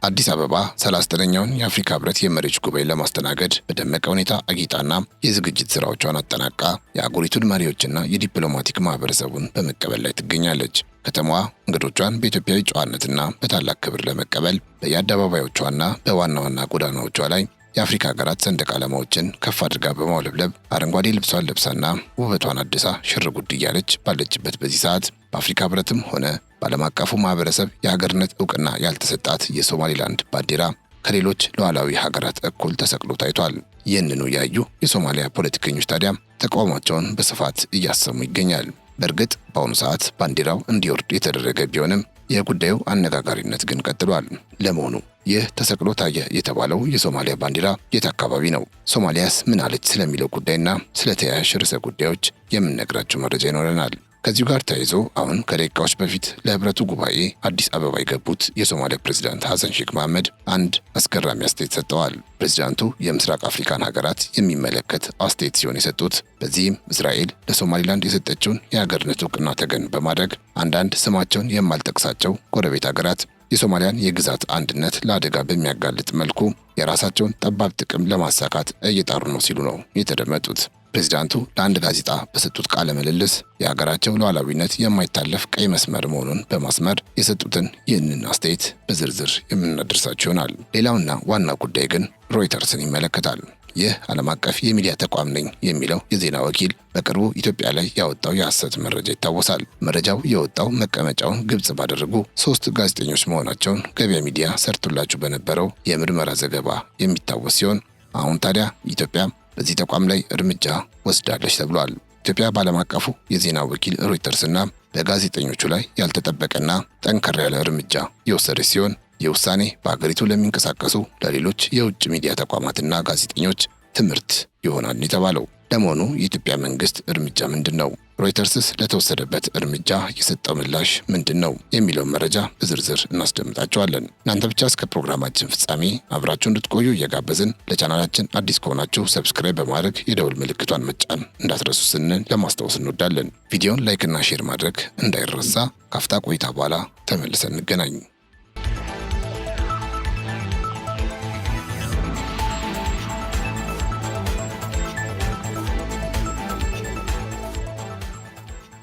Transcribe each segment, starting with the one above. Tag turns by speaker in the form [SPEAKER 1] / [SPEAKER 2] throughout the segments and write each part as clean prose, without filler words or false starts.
[SPEAKER 1] አዲስ አበባ 39ኛውን የአፍሪካ ህብረት የመሪዎች ጉባኤ ለማስተናገድ በደመቀ ሁኔታ አጊጣና የዝግጅት ስራዎቿን አጠናቃ የአህጉሪቱን መሪዎችና የዲፕሎማቲክ ማህበረሰቡን በመቀበል ላይ ትገኛለች። ከተማዋ እንግዶቿን በኢትዮጵያዊ ጨዋነትና በታላቅ ክብር ለመቀበል በየአደባባዮቿና በዋና ዋና ጎዳናዎቿ ላይ የአፍሪካ ሀገራት ሰንደቅ ዓላማዎችን ከፍ አድርጋ በማውለብለብ አረንጓዴ ልብሷን ለብሳና ውበቷን አድሳ ሽር ጉድ እያለች ባለችበት በዚህ ሰዓት በአፍሪካ ህብረትም ሆነ በዓለም አቀፉ ማህበረሰብ የሀገርነት እውቅና ያልተሰጣት የሶማሊላንድ ባንዲራ ከሌሎች ሉዓላዊ ሀገራት እኩል ተሰቅሎ ታይቷል። ይህንኑ ያዩ የሶማሊያ ፖለቲከኞች ታዲያ ተቃውሟቸውን በስፋት እያሰሙ ይገኛል። በእርግጥ በአሁኑ ሰዓት ባንዲራው እንዲወርድ የተደረገ ቢሆንም የጉዳዩ አነጋጋሪነት ግን ቀጥሏል። ለመሆኑ ይህ ተሰቅሎ ታየ የተባለው የሶማሊያ ባንዲራ የት አካባቢ ነው? ሶማሊያስ ምን አለች ስለሚለው ጉዳይና ስለ ተያያዥ ርዕሰ ጉዳዮች የምንነግራችሁ መረጃ ይኖረናል። ከዚሁ ጋር ተያይዞ አሁን ከደቂቃዎች በፊት ለህብረቱ ጉባኤ አዲስ አበባ የገቡት የሶማሊያ ፕሬዝዳንት ሐሰን ሼክ መሐመድ አንድ አስገራሚ አስተያየት ሰጥተዋል። ፕሬዝዳንቱ የምስራቅ አፍሪካን ሀገራት የሚመለከት አስተያየት ሲሆን የሰጡት በዚህም እስራኤል ለሶማሊላንድ የሰጠችውን የሀገርነት እውቅና ተገን በማድረግ አንዳንድ ስማቸውን የማልጠቅሳቸው ጎረቤት ሀገራት የሶማሊያን የግዛት አንድነት ለአደጋ በሚያጋልጥ መልኩ የራሳቸውን ጠባብ ጥቅም ለማሳካት እየጣሩ ነው ሲሉ ነው የተደመጡት። ፕሬዝዳንቱ ለአንድ ጋዜጣ በሰጡት ቃለ ምልልስ የሀገራቸው ሉዓላዊነት የማይታለፍ ቀይ መስመር መሆኑን በማስመር የሰጡትን ይህንን አስተያየት በዝርዝር የምናደርሳችሁ ይሆናል። ሌላውና ዋና ጉዳይ ግን ሮይተርስን ይመለከታል። ይህ ዓለም አቀፍ የሚዲያ ተቋም ነኝ የሚለው የዜና ወኪል በቅርቡ ኢትዮጵያ ላይ ያወጣው የሐሰት መረጃ ይታወሳል። መረጃው የወጣው መቀመጫውን ግብጽ ባደረጉ 3 ጋዜጠኞች መሆናቸውን ገበያ ሚዲያ ሰርቶላችሁ በነበረው የምርመራ ዘገባ የሚታወስ ሲሆን አሁን ታዲያ ኢትዮጵያ በዚህ ተቋም ላይ እርምጃ ወስዳለች ተብሏል። ኢትዮጵያ በዓለም አቀፉ የዜና ወኪል ሮይተርስና በጋዜጠኞቹ ላይ ያልተጠበቀና ጠንከር ያለ እርምጃ የወሰደች ሲሆን የውሳኔ በአገሪቱ ለሚንቀሳቀሱ ለሌሎች የውጭ ሚዲያ ተቋማትና ጋዜጠኞች ትምህርት ይሆናል የተባለው። ለመሆኑ የኢትዮጵያ መንግስት እርምጃ ምንድን ነው? ሮይተርስስ ለተወሰደበት እርምጃ የሰጠው ምላሽ ምንድን ነው የሚለውን መረጃ በዝርዝር እናስደምጣቸዋለን። እናንተ ብቻ እስከ ፕሮግራማችን ፍጻሜ አብራችሁ እንድትቆዩ እየጋበዝን ለቻናላችን አዲስ ከሆናችሁ ሰብስክራይብ በማድረግ የደውል ምልክቷን መጫን እንዳትረሱ ስንል ለማስታወስ እንወዳለን። ቪዲዮን ላይክና ሼር ማድረግ እንዳይረሳ። ካፍታ ቆይታ በኋላ ተመልሰን እንገናኝ።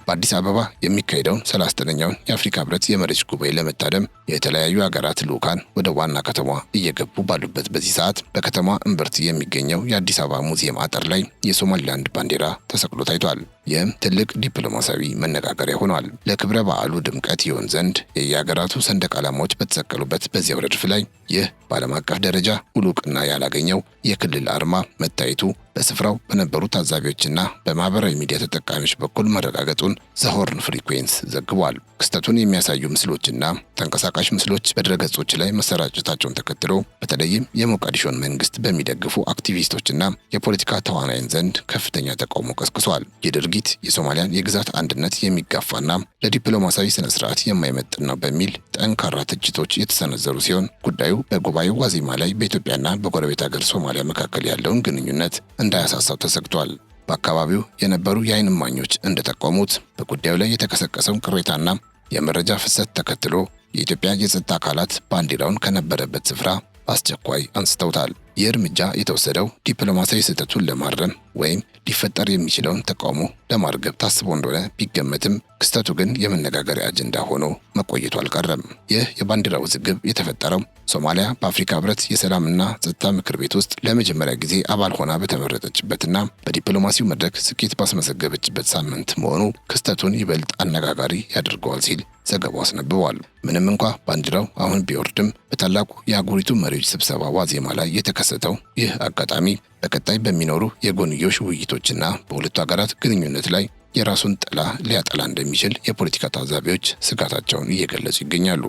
[SPEAKER 1] በአዲስ አበባ የሚካሄደውን 39ኛውን የአፍሪካ ህብረት የመሪዎች ጉባኤ ለመታደም የተለያዩ ሀገራት ልዑካን ወደ ዋና ከተማ እየገቡ ባሉበት በዚህ ሰዓት በከተማ እምብርት የሚገኘው የአዲስ አበባ ሙዚየም አጥር ላይ የሶማሊላንድ ባንዲራ ተሰቅሎ ታይቷል። ይህም ትልቅ ዲፕሎማሲያዊ መነጋገሪያ ሆኗል። ለክብረ በዓሉ ድምቀት ይሆን ዘንድ የየሀገራቱ ሰንደቅ ዓላማዎች በተሰቀሉበት በዚያው ረድፍ ላይ ይህ በዓለም አቀፍ ደረጃ ሙሉ እውቅና ያላገኘው የክልል አርማ መታየቱ በስፍራው በነበሩ ታዛቢዎችና በማህበራዊ ሚዲያ ተጠቃሚዎች በኩል መረጋገጡን ዘሆርን ፍሪኩዌንስ ዘግቧል። ክስተቱን የሚያሳዩ ምስሎችና ተንቀሳቃሽ ምስሎች በድረገጾች ላይ መሰራጨታቸውን ተከትሎ በተለይም የሞቃዲሾን መንግስት በሚደግፉ አክቲቪስቶችና የፖለቲካ ተዋናያን ዘንድ ከፍተኛ ተቃውሞ ቀስቅሷል። ይህ ድርጊት የሶማሊያን የግዛት አንድነት የሚጋፋና ለዲፕሎማሲያዊ ስነ ስርዓት የማይመጥን ነው በሚል ጠንካራ ትችቶች የተሰነዘሩ ሲሆን ጉዳዩ በጉባኤው ዋዜማ ላይ በኢትዮጵያና በጎረቤት ሀገር ሶማሊያ መካከል ያለውን ግንኙነት እንዳያሳሳው ተሰግቷል። በአካባቢው የነበሩ የዓይን እማኞች እንደጠቆሙት በጉዳዩ ላይ የተቀሰቀሰውን ቅሬታና የመረጃ ፍሰት ተከትሎ የኢትዮጵያ የጸጥታ አካላት ባንዲራውን ከነበረበት ስፍራ አስቸኳይ አንስተውታል። ይህ እርምጃ የተወሰደው ዲፕሎማሲያዊ ስህተቱን ለማረም ወይም ሊፈጠር የሚችለውን ተቃውሞ ለማርገብ ታስቦ እንደሆነ ቢገመትም ክስተቱ ግን የመነጋገሪያ አጀንዳ ሆኖ መቆየቱ አልቀረም። ይህ የባንዲራ ውዝግብ የተፈጠረው ሶማሊያ በአፍሪካ ህብረት የሰላምና ጸጥታ ምክር ቤት ውስጥ ለመጀመሪያ ጊዜ አባል ሆና በተመረጠችበትና በዲፕሎማሲው መድረክ ስኬት ባስመዘገበችበት ሳምንት መሆኑ ክስተቱን ይበልጥ አነጋጋሪ ያደርገዋል ሲል ዘገባው አስነብቧል። ምንም እንኳ ባንዲራው አሁን ቢወርድም በታላቁ የአህጉሪቱ መሪዎች ስብሰባ ዋዜማ ላይ የተከሰተው ይህ አጋጣሚ በቀጣይ በሚኖሩ የጎንዮሽ ውይይቶችና በሁለቱ ሀገራት ግንኙነት ላይ የራሱን ጥላ ሊያጠላ እንደሚችል የፖለቲካ ታዛቢዎች ስጋታቸውን እየገለጹ ይገኛሉ።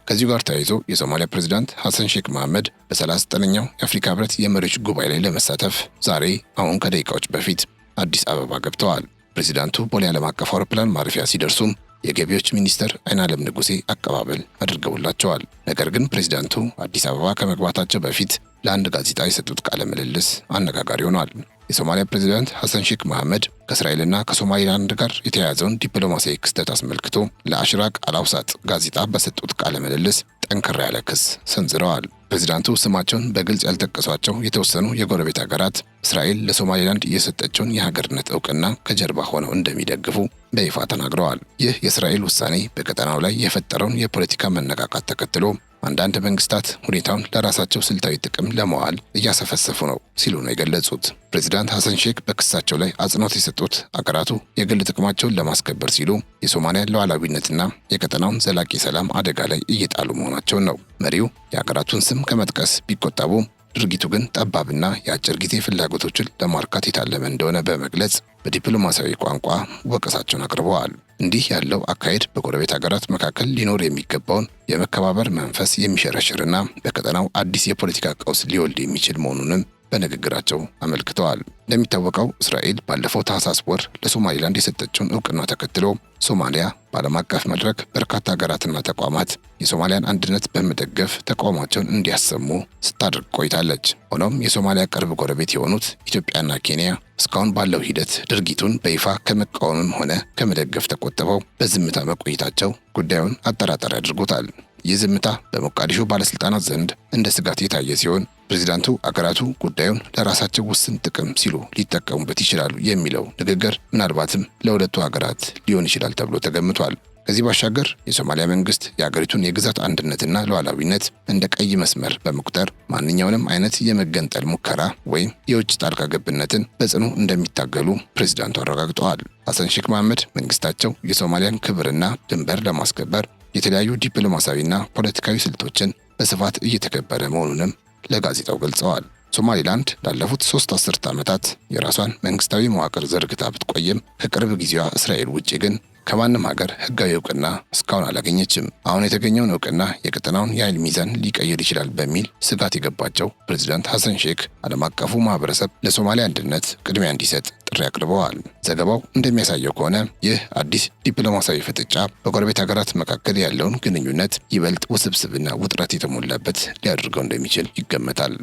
[SPEAKER 1] ከዚሁ ጋር ተያይዞ የሶማሊያ ፕሬዝዳንት ሐሰን ሼክ መሐመድ በ39ኛው የአፍሪካ ህብረት የመሪዎች ጉባኤ ላይ ለመሳተፍ ዛሬ አሁን ከደቂቃዎች በፊት አዲስ አበባ ገብተዋል። ፕሬዝዳንቱ ቦሌ ዓለም አቀፍ አውሮፕላን ማረፊያ ሲደርሱም የገቢዎች ሚኒስትር አይናለም ንጉሴ አቀባበል አድርገውላቸዋል። ነገር ግን ፕሬዝዳንቱ አዲስ አበባ ከመግባታቸው በፊት ለአንድ ጋዜጣ የሰጡት ቃለ ምልልስ አነጋጋሪ ሆኗል። የሶማሊያ ፕሬዝዳንት ሐሰን ሼክ መሐመድ ከእስራኤልና ከሶማሊላንድ ጋር የተያያዘውን ዲፕሎማሲያዊ ክስተት አስመልክቶ ለአሽራቅ አልአውሳጥ ጋዜጣ በሰጡት ቃለ ምልልስ ጠንከር ያለ ክስ ሰንዝረዋል። ፕሬዝዳንቱ ስማቸውን በግልጽ ያልጠቀሷቸው የተወሰኑ የጎረቤት ሀገራት እስራኤል ለሶማሊላንድ የሰጠችውን የሀገርነት እውቅና ከጀርባ ሆነው እንደሚደግፉ በይፋ ተናግረዋል። ይህ የእስራኤል ውሳኔ በቀጠናው ላይ የፈጠረውን የፖለቲካ መነቃቃት ተከትሎ አንዳንድ መንግስታት ሁኔታውን ለራሳቸው ስልታዊ ጥቅም ለማዋል እያሰፈሰፉ ነው ሲሉ ነው የገለጹት። ፕሬዝዳንት ሐሰን ሼክ በክሳቸው ላይ አጽንኦት የሰጡት አገራቱ የግል ጥቅማቸውን ለማስከበር ሲሉ የሶማሊያን ሉዓላዊነትና የቀጠናውን ዘላቂ ሰላም አደጋ ላይ እየጣሉ መሆናቸውን ነው። መሪው የአገራቱን ስም ከመጥቀስ ቢቆጠቡ ድርጊቱ ግን ጠባብና የአጭር ጊዜ ፍላጎቶችን ለማርካት የታለመ እንደሆነ በመግለጽ በዲፕሎማሲያዊ ቋንቋ ወቀሳቸውን አቅርበዋል። እንዲህ ያለው አካሄድ በጎረቤት ሀገራት መካከል ሊኖር የሚገባውን የመከባበር መንፈስ የሚሸረሽርና በቀጠናው አዲስ የፖለቲካ ቀውስ ሊወልድ የሚችል መሆኑንም በንግግራቸው አመልክተዋል። እንደሚታወቀው እስራኤል ባለፈው ታህሳስ ወር ለሶማሊላንድ የሰጠችውን እውቅና ተከትሎ ሶማሊያ በዓለም አቀፍ መድረክ በርካታ ሀገራትና ተቋማት የሶማሊያን አንድነት በመደገፍ ተቃውሟቸውን እንዲያሰሙ ስታደርግ ቆይታለች። ሆኖም የሶማሊያ ቅርብ ጎረቤት የሆኑት ኢትዮጵያና ኬንያ እስካሁን ባለው ሂደት ድርጊቱን በይፋ ከመቃወምም ሆነ ከመደገፍ ተቆጥበው በዝምታ መቆየታቸው ጉዳዩን አጠራጣሪ አድርጎታል። ይህ ዝምታ በሞቃዲሾ ባለስልጣናት ዘንድ እንደ ስጋት የታየ ሲሆን ፕሬዝዳንቱ አገራቱ ጉዳዩን ለራሳቸው ውስን ጥቅም ሲሉ ሊጠቀሙበት ይችላሉ የሚለው ንግግር ምናልባትም ለሁለቱ ሀገራት ሊሆን ይችላል ተብሎ ተገምቷል። ከዚህ ባሻገር የሶማሊያ መንግስት የሀገሪቱን የግዛት አንድነትና ሉዓላዊነት እንደ ቀይ መስመር በመቁጠር ማንኛውንም አይነት የመገንጠል ሙከራ ወይም የውጭ ጣልቃ ገብነትን በጽኑ እንደሚታገሉ ፕሬዝዳንቱ አረጋግጠዋል። ሐሰን ሼክ መሐመድ መንግስታቸው የሶማሊያን ክብርና ድንበር ለማስከበር የተለያዩ ዲፕሎማሲያዊና ፖለቲካዊ ስልቶችን በስፋት እየተከበረ መሆኑንም ለጋዜጣው ገልጸዋል። ሶማሊላንድ ላለፉት 3 አስርት ዓመታት የራሷን መንግስታዊ መዋቅር ዘርግታ ብትቆይም ከቅርብ ጊዜዋ እስራኤል ውጪ ግን ከማንም ሀገር ህጋዊ እውቅና እስካሁን አላገኘችም። አሁን የተገኘውን እውቅና የቀጠናውን የኃይል ሚዛን ሊቀይር ይችላል በሚል ስጋት የገባቸው ፕሬዝዳንት ሐሰን ሼክ ዓለም አቀፉ ማህበረሰብ ለሶማሊያ አንድነት ቅድሚያ እንዲሰጥ ጥሪ አቅርበዋል። ዘገባው እንደሚያሳየው ከሆነ ይህ አዲስ ዲፕሎማሲያዊ ፍጥጫ በጎረቤት ሀገራት መካከል ያለውን ግንኙነት ይበልጥ ውስብስብና ውጥረት የተሞላበት ሊያደርገው እንደሚችል ይገመታል።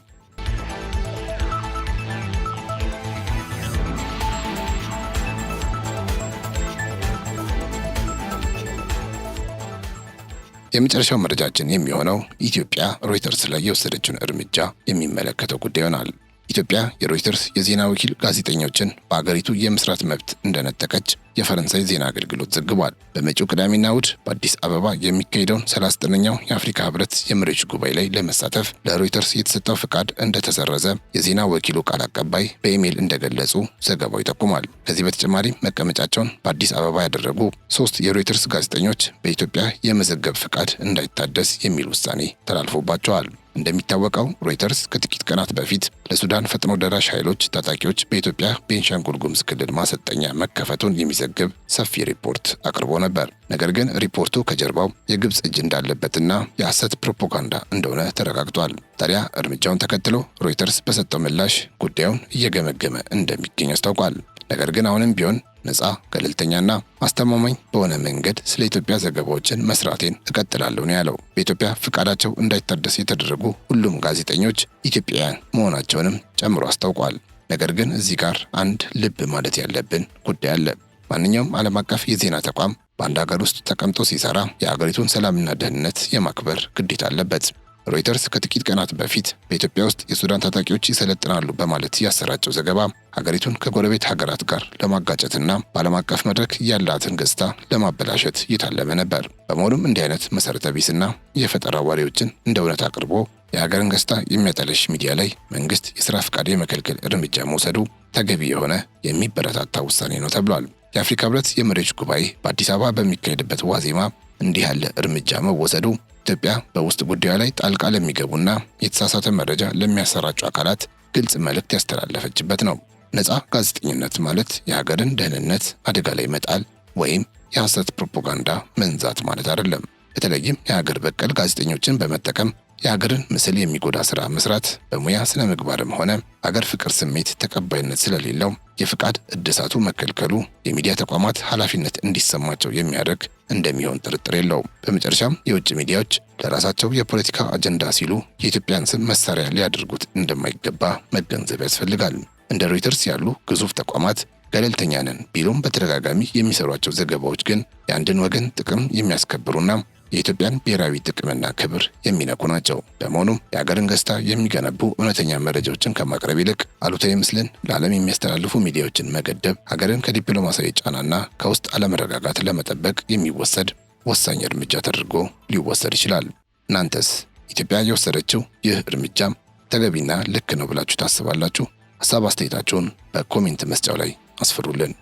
[SPEAKER 1] የመጨረሻው መረጃችን የሚሆነው ኢትዮጵያ ሮይተርስ ላይ የወሰደችውን እርምጃ የሚመለከተው ጉዳይ ይሆናል። ኢትዮጵያ የሮይተርስ የዜና ወኪል ጋዜጠኞችን በአገሪቱ የመስራት መብት እንደነጠቀች የፈረንሳይ ዜና አገልግሎት ዘግቧል። በመጪው ቅዳሜና እሁድ በአዲስ አበባ የሚካሄደውን 39ኛው የአፍሪካ ህብረት የመሪዎች ጉባኤ ላይ ለመሳተፍ ለሮይተርስ የተሰጠው ፍቃድ እንደተሰረዘ የዜና ወኪሉ ቃል አቀባይ በኢሜይል እንደገለጹ ዘገባው ይጠቁማል። ከዚህ በተጨማሪ መቀመጫቸውን በአዲስ አበባ ያደረጉ 3 የሮይተርስ ጋዜጠኞች በኢትዮጵያ የመዘገብ ፍቃድ እንዳይታደስ የሚል ውሳኔ ተላልፎባቸዋል። እንደሚታወቀው ሮይተርስ ከጥቂት ቀናት በፊት ለሱዳን ፈጥኖ ደራሽ ኃይሎች ታጣቂዎች በኢትዮጵያ ቤንሻንጉል ጉሙዝ ክልል ማሰልጠኛ መከፈቱን የሚዘግብ ሰፊ ሪፖርት አቅርቦ ነበር። ነገር ግን ሪፖርቱ ከጀርባው የግብፅ እጅ እንዳለበትና የሐሰት ፕሮፓጋንዳ እንደሆነ ተረጋግጧል። ታዲያ እርምጃውን ተከትሎ ሮይተርስ በሰጠው ምላሽ ጉዳዩን እየገመገመ እንደሚገኝ አስታውቋል። ነገር ግን አሁንም ቢሆን ነፃ ገለልተኛና አስተማማኝ በሆነ መንገድ ስለ ኢትዮጵያ ዘገባዎችን መስራቴን እቀጥላለሁ ነው ያለው። በኢትዮጵያ ፍቃዳቸው እንዳይታደስ የተደረጉ ሁሉም ጋዜጠኞች ኢትዮጵያውያን መሆናቸውንም ጨምሮ አስታውቋል። ነገር ግን እዚህ ጋር አንድ ልብ ማለት ያለብን ጉዳይ አለ። ማንኛውም ዓለም አቀፍ የዜና ተቋም በአንድ ሀገር ውስጥ ተቀምጦ ሲሰራ የሀገሪቱን ሰላምና ደህንነት የማክበር ግዴታ አለበት። ሮይተርስ ከጥቂት ቀናት በፊት በኢትዮጵያ ውስጥ የሱዳን ታጣቂዎች ይሰለጥናሉ በማለት ያሰራጨው ዘገባ ሀገሪቱን ከጎረቤት ሀገራት ጋር ለማጋጨትና በዓለም አቀፍ መድረክ ያላትን ገጽታ ለማበላሸት የታለመ ነበር። በመሆኑም እንዲህ አይነት መሰረተ ቢስና የፈጠራ ወሬዎችን እንደ እውነት አቅርቦ የሀገርን ገጽታ የሚያጠለሽ ሚዲያ ላይ መንግስት የስራ ፍቃድ የመከልከል እርምጃ መውሰዱ ተገቢ የሆነ የሚበረታታ ውሳኔ ነው ተብሏል። የአፍሪካ ህብረት የመሪዎች ጉባኤ በአዲስ አበባ በሚካሄድበት ዋዜማ እንዲህ ያለ እርምጃ መወሰዱ ኢትዮጵያ በውስጥ ጉዳዩ ላይ ጣልቃ ለሚገቡና የተሳሳተ መረጃ ለሚያሰራጩ አካላት ግልጽ መልእክት ያስተላለፈችበት ነው። ነፃ ጋዜጠኝነት ማለት የሀገርን ደህንነት አደጋ ላይ መጣል ወይም የሐሰት ፕሮፓጋንዳ መንዛት ማለት አይደለም። በተለይም የሀገር በቀል ጋዜጠኞችን በመጠቀም የሀገርን ምስል የሚጎዳ ስራ መስራት በሙያ ስነ ምግባርም ሆነ አገር ፍቅር ስሜት ተቀባይነት ስለሌለው የፍቃድ እድሳቱ መከልከሉ የሚዲያ ተቋማት ኃላፊነት እንዲሰማቸው የሚያደርግ እንደሚሆን ጥርጥር የለውም። በመጨረሻም የውጭ ሚዲያዎች ለራሳቸው የፖለቲካ አጀንዳ ሲሉ የኢትዮጵያን ስም መሳሪያ ሊያደርጉት እንደማይገባ መገንዘብ ያስፈልጋል። እንደ ሮይተርስ ያሉ ግዙፍ ተቋማት ገለልተኛ ነን ቢሉም በተደጋጋሚ የሚሰሯቸው ዘገባዎች ግን የአንድን ወገን ጥቅም የሚያስከብሩና የኢትዮጵያን ብሔራዊ ጥቅምና ክብር የሚነኩ ናቸው። በመሆኑም የሀገርን ገጽታ የሚገነቡ እውነተኛ መረጃዎችን ከማቅረብ ይልቅ አሉታዊ ምስልን ለዓለም የሚያስተላልፉ ሚዲያዎችን መገደብ ሀገርን ከዲፕሎማሲያዊ ጫናና ከውስጥ አለመረጋጋት ለመጠበቅ የሚወሰድ ወሳኝ እርምጃ ተደርጎ ሊወሰድ ይችላል። እናንተስ ኢትዮጵያ የወሰደችው ይህ እርምጃም ተገቢና ልክ ነው ብላችሁ ታስባላችሁ? ሀሳብ አስተያየታችሁን በኮሜንት መስጫው ላይ አስፍሩልን።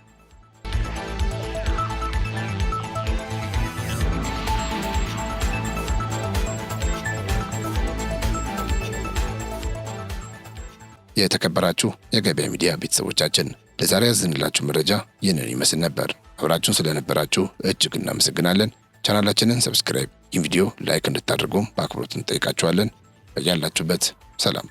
[SPEAKER 1] የተከበራችሁ የገበያ ሚዲያ ቤተሰቦቻችን ለዛሬ ያዝንላችሁ መረጃ ይህንን ይመስል ነበር። አብራችሁን ስለነበራችሁ እጅግ እናመሰግናለን። ቻናላችንን ሰብስክራይብ፣ ይህን ቪዲዮ ላይክ እንድታደርጉም በአክብሮት እንጠይቃችኋለን። በያላችሁበት ሰላም